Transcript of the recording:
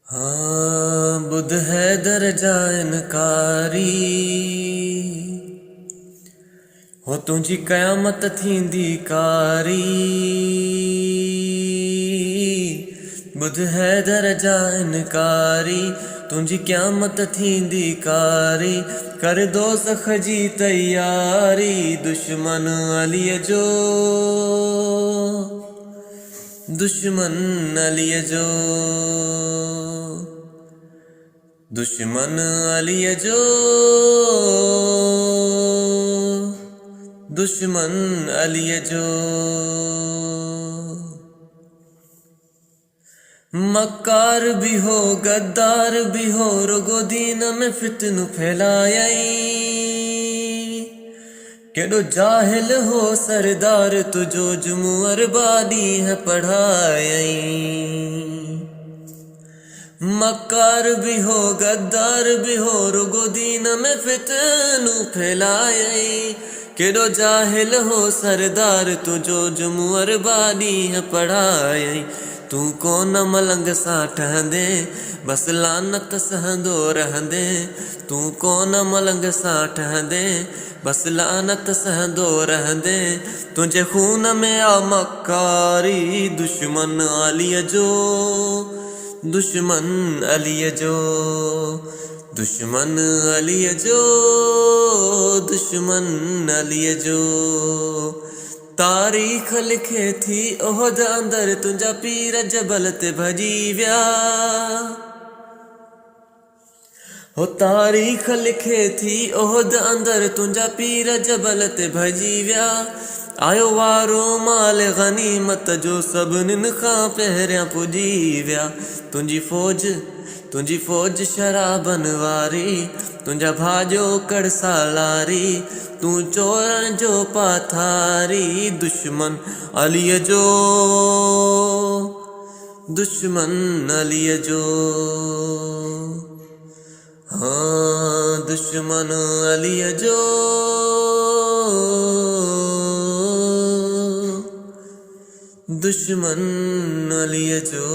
हाँ बुध है दर्जा इनकारी हो तुझी क़यामत थींदी कारी। बुध है दर्जा इनकारी तुझी क़यामत थींदी कारी। कर दोज़ख जी तैयारी दुश्मन अलीअ जो दुश्मन अलीअ जो दुश्मन अलीअ जो दुश्मन अलीअ जो। मक्कार भी हो गद्दार भी हो रुगो दीन में फितन फैलायई। केड़ो जाहिल हो सरदार तुझो जुमू अरबादी है पढ़ायई। मक्कार भी हो गद्दार भी हो रुगो दीन में फितन फैलायई। केड़ो जाहिल हो सरदार तुझो जुमू अरबादी है पढ़ायई। तू कोन मलंग सां ठहंदे बस लानत सहंदो रहंदे। तू कोन मलंग सां ठहंदे बस लानत सहंदो रहंदे। तुझे खून में आ मक्कारी दुश्मन अलीअ जो दुश्मन अलीअ जो दुश्मन अलीअ जो दुश्मन अलीअ जो। तारीख़ लिखे थी ओहद अंदर तुझा पीर जबल ते भजी विया। हो तारीख़ लिखे थी ओहद अंदर तुझा पीर जबल ते भजी विया। आयो वारो माल गनीमत जो सभिनीनि खां पहिरियां पुॼी विया। तुंहिंजी फ़ौज शराबन वारी तुझा भाॼो कड़सालारी। तू चोरन जो पाथारी दुश्मन अलीअ जो दुश्मन अलीअ जो। हाँ दुश्मन अलीअ जो दुश्मन अलीअ जो।